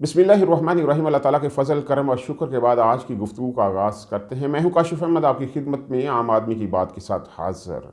बिस्मिल्लाहिर्रहमानिर्रहीम। अल्लाह ताला के फ़ज़ल करम और शुक्र के बाद आज की गुफ्तगू का आगाज़ करते हैं। मैं हूं काशिफ़ अहमद, आपकी खिदमत में आम आदमी की बात के साथ हाज़िर।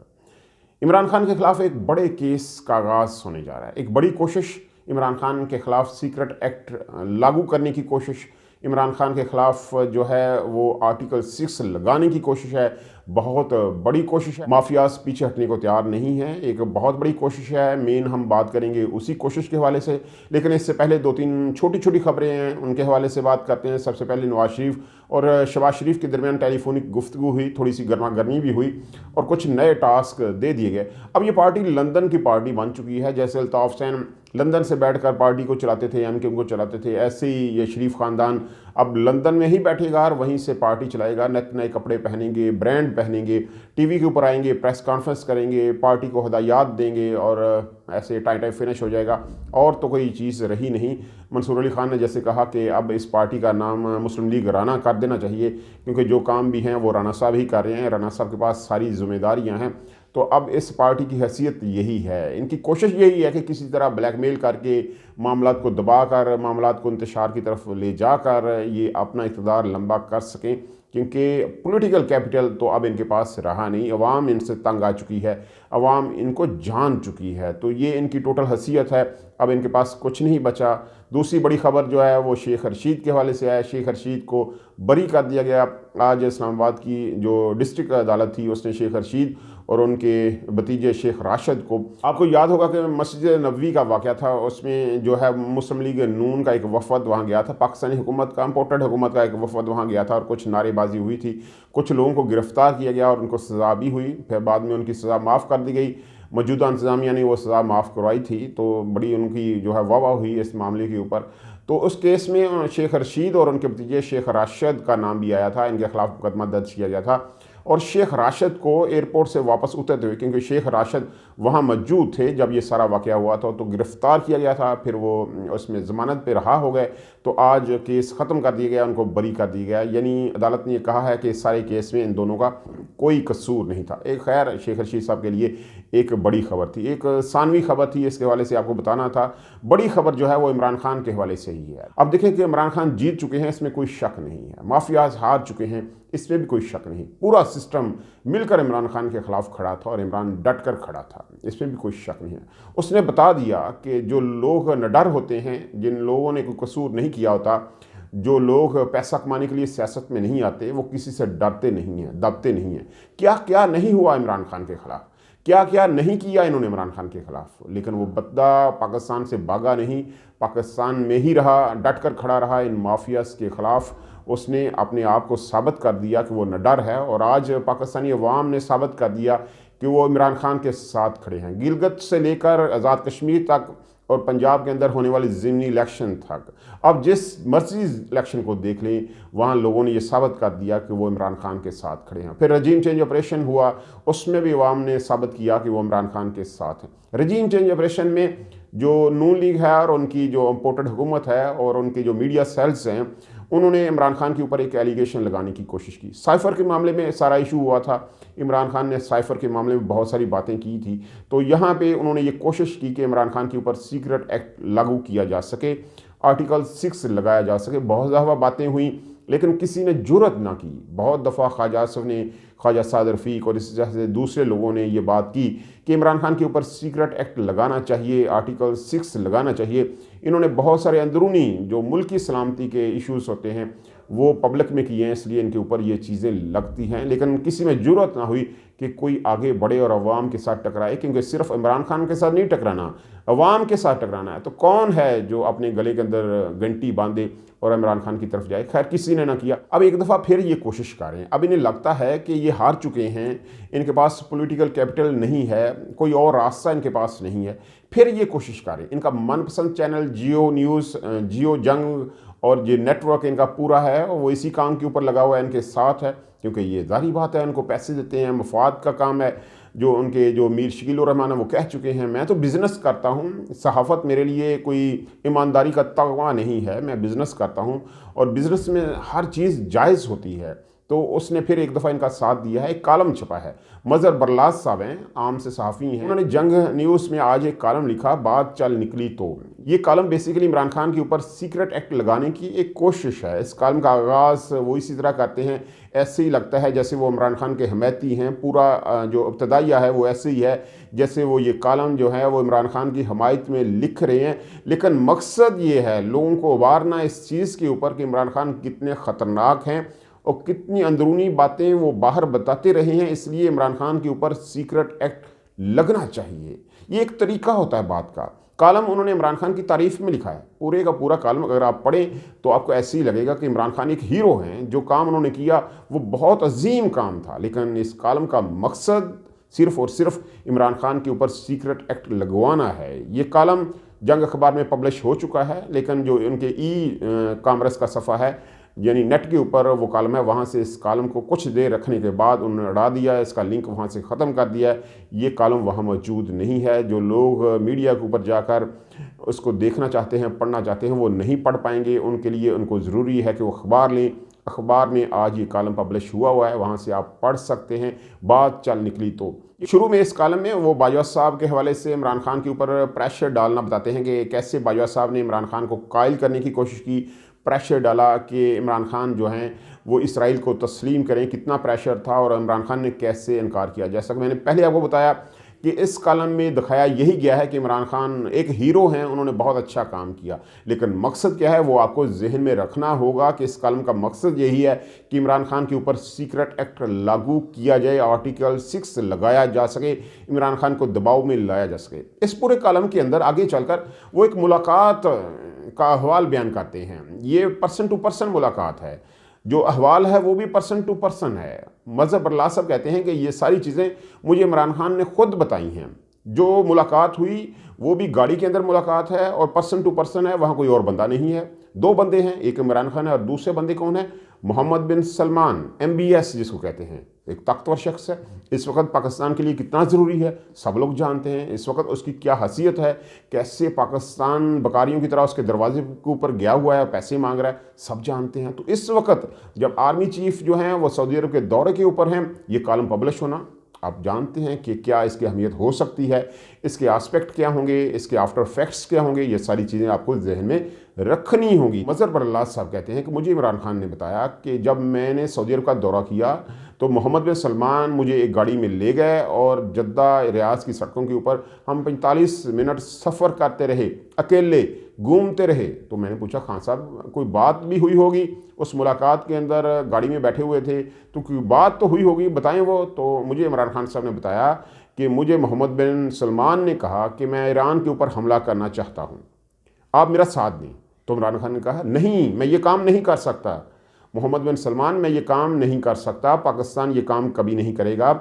इमरान खान के ख़िलाफ़ एक बड़े केस का आगाज़ होने जा रहा है। एक बड़ी कोशिश इमरान खान के ख़िलाफ़ सीक्रेट एक्ट लागू करने की कोशिश, इमरान खान के ख़िलाफ़ जो है वो आर्टिकल 6 लगाने की कोशिश है। बहुत बड़ी कोशिश है, माफियाज पीछे हटने को तैयार नहीं है। एक बहुत बड़ी कोशिश है, मेन हम बात करेंगे उसी कोशिश के हवाले से। लेकिन इससे पहले दो तीन छोटी छोटी खबरें हैं, उनके हवाले से बात करते हैं। सबसे पहले नवाज शरीफ और शहबाज शरीफ के दरमियान टेलीफोनिक गुफ्तगू हुई, थोड़ी सी गर्मा गर्मी भी हुई और कुछ नए टास्क दे दिए गए। अब ये पार्टी लंदन की पार्टी बन चुकी है। जैसे अल्ताफ़ हुसैन लंदन से बैठकर पार्टी को चलाते थे, एमक्यू को चलाते थे, ऐसे ही ये शरीफ ख़ानदान अब लंदन में ही बैठेगा और वहीं से पार्टी चलाएगा। नए नए कपड़े पहनेंगे, ब्रांड पहनेंगे, टीवी के ऊपर आएंगे, प्रेस कॉन्फ्रेंस करेंगे, पार्टी को हदायत देंगे और ऐसे टाइम टाइम फिनिश हो जाएगा। और तो कोई चीज़ रही नहीं। मंसूर अली ख़ान ने जैसे कहा कि अब इस पार्टी का नाम मुस्लिम लीग राना कर देना चाहिए, क्योंकि जो काम भी हैं वो राना साहब ही कर रहे हैं, राना साहब के पास सारी जिम्मेदारियाँ हैं। तो अब इस पार्टी की हैसियत यही है, इनकी कोशिश यही है कि किसी तरह ब्लैकमेल करके मामलात को दबाकर, मामलात को इंतशार की तरफ ले जाकर ये अपना इक़्तिदार लंबा कर सकें, क्योंकि पॉलिटिकल कैपिटल तो अब इनके पास रहा नहीं। अवाम इनसे तंग आ चुकी है, अवाम इनको जान चुकी है। तो ये इनकी टोटल हैसियत है, अब इनके पास कुछ नहीं बचा। दूसरी बड़ी खबर जो है वो शेख रशीद के हवाले से है। शेख रशीद को बरी कर दिया गया। आज इस्लामाबाद की जो डिस्ट्रिक्ट अदालत थी उसने शेख रशीद और उनके भतीजे शेख राशिद को, आपको याद होगा कि मस्जिद नबवी का वाक़या था, उसमें जो है मुस्लिम लीग नून का एक वफ़द वहाँ गया था, पाकिस्तानी हुकूमत का, इम्पोर्टेड हुकूमत का एक वफ़द वहाँ गया था और कुछ नारेबाजी हुई थी। कुछ लोगों को गिरफ़्तार किया गया और उनको सज़ा भी हुई, फिर बाद में उनकी सज़ा माफ़ कर दी गई। मौजूदा इंतज़ामिया ने वो सज़ा माफ़ करवाई थी, तो बड़ी उनकी जो है वाह हुई इस मामले के ऊपर। तो उस केस में शेख रशीद और उनके भतीजे शेख राशिद का नाम भी आया था, इनके खिलाफ मुकदमा दर्ज किया गया था। और शेख राशिद को एयरपोर्ट से वापस उतरते हुए, क्योंकि शेख राशिद वहाँ मौजूद थे जब ये सारा वाक़या हुआ था, तो गिरफ़्तार किया गया था, फिर वो उसमें ज़मानत पे रहा हो गए। तो आज केस ख़त्म कर दिया गया, उनको बरी कर दिया गया। यानी अदालत ने कहा है कि इस सारे केस में इन दोनों का कोई कसूर नहीं था। एक खैर शेख रशीद साहब के लिए एक बड़ी खबर थी, एक सानवी खबर थी, इसके हवाले से आपको बताना था। बड़ी खबर जो है वो इमरान खान के हवाले से ही है। अब देखें कि इमरान खान जीत चुके हैं, इसमें कोई शक नहीं है। माफियाज हार चुके हैं, इसमें भी कोई शक नहीं। पूरा सिस्टम मिलकर इमरान खान के खिलाफ खड़ा था और इमरान डट कर खड़ा था, इसमें भी कोई शक नहीं है। उसने बता दिया कि जो लोग निडर होते हैं, जिन लोगों ने कोई कसूर नहीं किया होता, जो लोग पैसा कमाने के लिए सियासत में नहीं आते, वो किसी से डरते नहीं हैं, दबते नहीं हैं। क्या क्या नहीं हुआ इमरान खान के खिलाफ, क्या क्या नहीं किया इन्होंने इमरान खान के खिलाफ, लेकिन वो बद्दा पाकिस्तान से भागा नहीं, पाकिस्तान में ही रहा, डट कर खड़ा रहा इन माफियाज के खिलाफ। उसने अपने आप को साबित कर दिया कि वो निडर है और आज पाकिस्तानी अवाम ने साबित कर दिया कि वो इमरान खान के साथ खड़े हैं। गिलगित से लेकर आज़ाद कश्मीर तक और पंजाब के अंदर होने वाली ज़िमनी इलेक्शन तक, अब जिस मर्जी इलेक्शन को देख लें, वहाँ लोगों ने ये साबित कर दिया कि वो इमरान खान के साथ खड़े हैं। फिर रजीम चेंज ऑपरेशन हुआ, उसमें भी अवाम ने साबित किया कि वो इमरान खान के साथ हैं। रजीम चेंज ऑपरेशन में जो नून लीग है और उनकी जो इम्पोर्टेड हुकूमत है और उनके जो मीडिया सेल्स हैं, उन्होंने इमरान खान के ऊपर एक एलिगेशन लगाने की कोशिश की। साइफ़र के मामले में सारा इशू हुआ था, इमरान खान ने साइफ़र के मामले में बहुत सारी बातें की थी। तो यहाँ पे उन्होंने ये कोशिश की कि इमरान खान के ऊपर सीक्रेट एक्ट लागू किया जा सके, आर्टिकल 6 लगाया जा सके। बहुत ज़्यादा बातें हुई, लेकिन किसी ने जुर्रत ना की। बहुत दफ़ा ख्वाजा आसिफ ने, ख्वाजा साद रफ़ीक और इस जैसे दूसरे लोगों ने ये बात की कि इमरान खान के ऊपर सीक्रेट एक्ट लगाना चाहिए, आर्टिकल 6 लगाना चाहिए। इन्होंने बहुत सारे अंदरूनी जो मुल्की सलामती के इश्यूज़ होते हैं वो पब्लिक में किए हैं, इसलिए इनके ऊपर ये चीज़ें लगती हैं। लेकिन किसी में जुर्रत ना हुई कि कोई आगे बढ़े और अवाम के साथ टकराए, क्योंकि सिर्फ इमरान खान के साथ नहीं टकराना, अवाम के साथ टकराना है। तो कौन है जो अपने गले के अंदर घंटी बांधे और इमरान खान की तरफ जाए? खैर किसी ने ना किया। अब एक दफ़ा फिर ये कोशिश कर रहे हैं। अब इन्हें लगता है कि ये हार चुके हैं, इनके पास पॉलिटिकल कैपिटल नहीं है, कोई और रास्ता इनके पास नहीं है। फिर ये कोशिश कर रहे हैं। इनका मनपसंद चैनल जियो न्यूज़, जियो जंग और ये नेटवर्क इनका पूरा है, वो इसी काम के ऊपर लगा हुआ है, इनके साथ है, क्योंकि ये ज़ाहिर बात है, उनको पैसे देते हैं, मफाद का काम है। जो उनके जो मीर शकील रहमान है वो कह चुके हैं, मैं तो बिज़नेस करता हूँ, सहाफ़त मेरे लिए कोई ईमानदारी का तगवा नहीं है, मैं बिज़नेस करता हूँ और बिज़नेस में हर चीज़ जायज़ होती है। तो उसने फिर एक दफ़ा इनका साथ दिया है। एक कॉलम छपा है, मज़हर बरलास साहब हैं, आम से सहाफ़ी हैं, उन्होंने जंग न्यूज़ में आज एक कॉलम लिखा, बात चल निकली तो। ये कॉलम बेसिकली इमरान खान के ऊपर सीक्रेट एक्ट लगाने की एक कोशिश है। इस कॉलम का आगाज़ वो इसी तरह करते हैं, ऐसे ही लगता है जैसे वो इमरान खान के हमायती हैं। पूरा जो इब्तदाइया है वो ऐसे ही है जैसे वो ये कॉलम जो है वो इमरान खान की हमायत में लिख रहे हैं। लेकिन मकसद ये है लोगों को उबारना इस चीज़ के ऊपर कि इमरान खान कितने ख़तरनाक हैं और कितनी अंदरूनी बातें वो बाहर बताते रहे हैं, इसलिए इमरान खान के ऊपर सीक्रेट एक्ट लगना चाहिए। ये एक तरीका होता है बात का। कॉलम उन्होंने इमरान खान की तारीफ़ में लिखा है, पूरे का पूरा कॉलम अगर आप पढ़ें तो आपको ऐसे ही लगेगा कि इमरान खान एक हीरो हैं। जो काम उन्होंने किया वो बहुत अजीम काम था, लेकिन इस कॉलम का मकसद सिर्फ़ और सिर्फ इमरान खान के ऊपर सीक्रेट एक्ट लगवाना है। ये कॉलम जंग अखबार में पब्लिश हो चुका है, लेकिन जो उनके कॉमर्स का सफ़ा है यानी नेट के ऊपर वो कॉलम है, वहाँ से इस कॉलम को कुछ देर रखने के बाद उन्होंने उड़ा दिया है, इसका लिंक वहाँ से ख़त्म कर दिया है। ये कॉलम वहाँ मौजूद नहीं है। जो लोग मीडिया के ऊपर जाकर उसको देखना चाहते हैं, पढ़ना चाहते हैं, वो नहीं पढ़ पाएंगे। उनके लिए उनको ज़रूरी है कि वो अखबार लें। अखबार में आज ये कॉलम पब्लिश हुआ है, वहाँ से आप पढ़ सकते हैं। बात चल निकली तो शुरू में इस कॉलम में वो बाजवा साहब के हवाले से इमरान खान के ऊपर प्रेशर डालना बताते हैं कि कैसे बाजवा साहब ने इमरान खान को कायल करने की कोशिश की, प्रेशर डाला कि इमरान खान जो हैं वो इसराइल को तस्लीम करें, कितना प्रेशर था और इमरान खान ने कैसे इनकार किया। जैसा कि मैंने पहले आपको बताया कि इस कॉलम में दिखाया यही गया है कि इमरान खान एक हीरो हैं, उन्होंने बहुत अच्छा काम किया। लेकिन मकसद क्या है वो आपको जहन में रखना होगा कि इस कॉलम का मकसद यही है कि इमरान खान के ऊपर सीक्रेट एक्ट लागू किया जाए, आर्टिकल 6 लगाया जा सके, इमरान खान को दबाव में लाया जा सके। इस पूरे कॉलम के अंदर आगे चलकर वो एक मुलाकात का अहवाल बयान करते हैं। ये पर्सन टू पर्सन मुलाकात है, जो अहवाल है वो भी पर्सन टू पर्सन है। मज़हर बरलास साहब कहते हैं कि ये सारी चीज़ें मुझे इमरान खान ने खुद बताई हैं। जो मुलाकात हुई वो भी गाड़ी के अंदर मुलाकात है और पर्सन टू पर्सन है, वहाँ कोई और बंदा नहीं है। दो बंदे हैं, एक इमरान खान है और दूसरे बंदे कौन है? मोहम्मद बिन सलमान, MBS जिसको कहते हैं, एक ताकतवर शख्स है। इस वक्त पाकिस्तान के लिए कितना ज़रूरी है सब लोग जानते हैं। इस वक्त उसकी क्या हैसियत है, कैसे पाकिस्तान बकारियों की तरह उसके दरवाजे के ऊपर गया हुआ है, पैसे मांग रहा है, सब जानते हैं। तो इस वक्त जब आर्मी चीफ जो हैं वो सऊदी अरब के दौरे के ऊपर हैं, ये कॉलम पब्लिश होना आप जानते हैं कि क्या इसकी अहमियत हो सकती है, इसके आस्पेक्ट क्या होंगे, इसके आफ्टर फैक्ट्स क्या होंगे, ये सारी चीज़ें आपको जहन में रखनी होगी। मज़हर बरलास साहब कहते हैं कि मुझे इमरान खान ने बताया कि जब मैंने सऊदी अरब का दौरा किया तो मोहम्मद बिन सलमान मुझे एक गाड़ी में ले गए और जद्दा रियाज की सड़कों के ऊपर हम 45 मिनट सफ़र करते रहे, अकेले घूमते रहे। तो मैंने पूछा खान साहब कोई बात भी हुई होगी उस मुलाकात के अंदर, गाड़ी में बैठे हुए थे तो कोई बात तो हुई होगी, बताएं वो। तो मुझे इमरान खान साहब ने बताया कि मुझे मोहम्मद बिन सलमान ने कहा कि मैं ईरान के ऊपर हमला करना चाहता हूँ, आप मेरा साथ दें। तो इमरान खान ने कहा नहीं, मैं ये काम नहीं कर सकता मोहम्मद बिन सलमान, मैं ये काम नहीं कर सकता, पाकिस्तान ये काम कभी नहीं करेगा,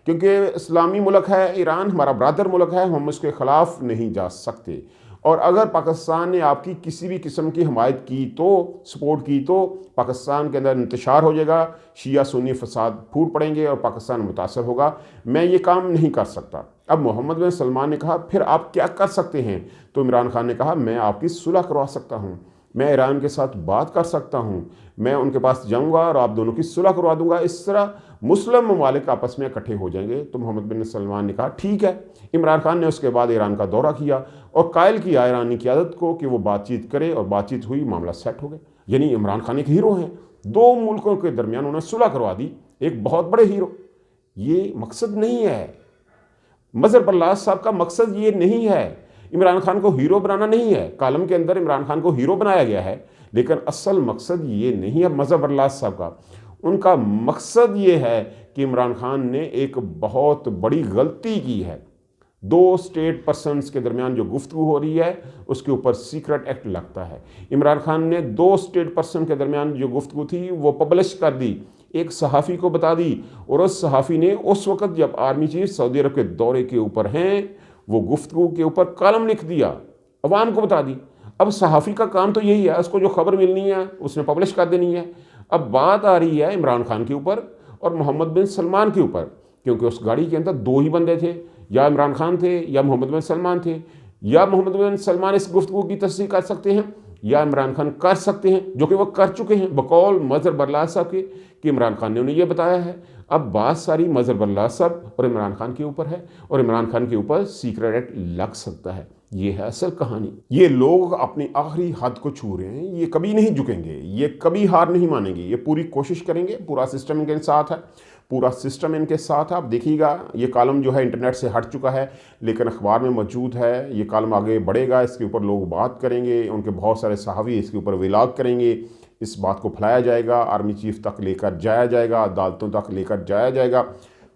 क्योंकि इस्लामी मुल्क है ईरान, हमारा ब्रदर मुल्क है, हम उसके ख़िलाफ़ नहीं जा सकते। और अगर पाकिस्तान ने आपकी किसी भी किस्म की हमायत की तो, सपोर्ट की तो पाकिस्तान के अंदर इंतशार हो जाएगा, शिया सुन्नी फसाद फूट पड़ेंगे और पाकिस्तान मुतासर होगा, मैं ये काम नहीं कर सकता। अब मोहम्मद बिन सलमान ने कहा फिर आप क्या कर सकते हैं? तो इमरान खान ने कहा मैं आपकी सुलह करवा सकता हूँ, मैं ईरान के साथ बात कर सकता हूँ, मैं उनके पास जाऊँगा और आप दोनों की सुलह करवा दूँगा, इस तरह मुस्लिम ममालिक आपस में इकट्ठे हो जाएंगे। तो मोहम्मद बिन सलमान ने कहा ठीक है। इमरान खान ने उसके बाद ईरान का दौरा किया और कायल किया ईरानी क़यादत को कि वो बातचीत करे, और बातचीत हुई, मामला सेट हो गया। यानी इमरान खान एक हीरो हैं, दो मुल्कों के दरमियान उन्होंने सुलह करवा दी, एक बहुत बड़े हीरो। ये मकसद नहीं है, मज़हर बरलास साहब का मकसद ये नहीं है, इमरान खान को हीरो बनाना नहीं है। कॉलम के अंदर इमरान खान को हीरो बनाया गया है, लेकिन असल मकसद ये नहीं है मज़हर बरलास साहब का। उनका मकसद ये है कि इमरान खान ने एक बहुत बड़ी गलती की है। दो स्टेट पर्सन्स के दरमियान जो गुफ्तगू हो रही है उसके ऊपर सीक्रेट एक्ट लगता है। इमरान खान ने दो स्टेट पर्सन के दरमियान जो गुफ्तगू थी वो पब्लिश कर दी, एक सहाफ़ी को बता दी, और उस सहाफ़ी ने उस वक़्त जब आर्मी चीफ सऊदी अरब के दौरे के ऊपर हैं वो गुफ्तगू के ऊपर कॉलम लिख दिया, अवाम को बता दी। अब सहाफ़ी का काम तो यही है, उसको जो खबर मिलनी है उसने पब्लिश कर देनी है। अब बात आ रही है इमरान खान के ऊपर और मोहम्मद बिन सलमान के ऊपर, क्योंकि उस गाड़ी के अंदर दो ही बंदे थे, या इमरान खान थे या मोहम्मद बिन सलमान थे, या मोहम्मद बिन सलमान इस गुफ्तगू की तस्दीक कर सकते हैं या इमरान खान कर सकते हैं, जो कि वो कर चुके हैं बकौल मजहर बरलास साहब के, कि इमरान खान ने उन्हें यह बताया है। अब बात सारी मजहर बरलास साहब और इमरान खान के ऊपर है, और इमरान खान के ऊपर सीक्रेट एक्ट लग सकता है। ये है असल कहानी। ये लोग अपनी आखिरी हद को छू रहे हैं, ये कभी नहीं झुकेंगे, ये कभी हार नहीं मानेंगे, ये पूरी कोशिश करेंगे। पूरा सिस्टम इनके साथ है, पूरा सिस्टम इनके साथ है। आप देखिएगा, ये कॉलम जो है इंटरनेट से हट चुका है, लेकिन अखबार में मौजूद है। ये कॉलम आगे बढ़ेगा, इसके ऊपर लोग बात करेंगे, उनके बहुत सारे सहाफ़ी इसके ऊपर विलाग करेंगे, इस बात को फैलाया जाएगा, आर्मी चीफ तक लेकर जाया जाएगा, अदालतों तक लेकर जाया जाएगा।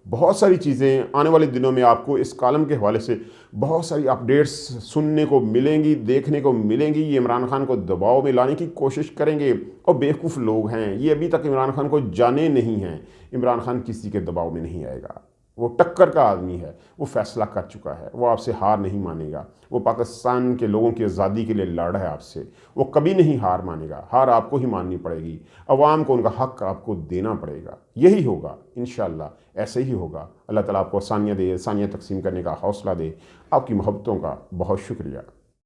बहुत सारी चीज़ें आने वाले दिनों में आपको इस कॉलम के हवाले से बहुत सारी अपडेट्स सुनने को मिलेंगी, देखने को मिलेंगी। ये इमरान खान को दबाव में लाने की कोशिश करेंगे, और बेवकूफ़ लोग हैं ये, अभी तक इमरान खान को जाने नहीं हैं। इमरान खान किसी के दबाव में नहीं आएगा, वो टक्कर का आदमी है, वो फैसला कर चुका है, वो आपसे हार नहीं मानेगा। वो पाकिस्तान के लोगों की आज़ादी के लिए लड़ रहा है आपसे, वो कभी नहीं हार मानेगा। हार आपको ही माननी पड़ेगी, अवाम को उनका हक़ आपको देना पड़ेगा। यही होगा इंशाअल्लाह, ऐसे ही होगा। अल्लाह ताला आपको आसानियाँ दे, आसानियाँ तकसीम करने का हौसला दे। आपकी मोहब्बतों का बहुत शुक्रिया।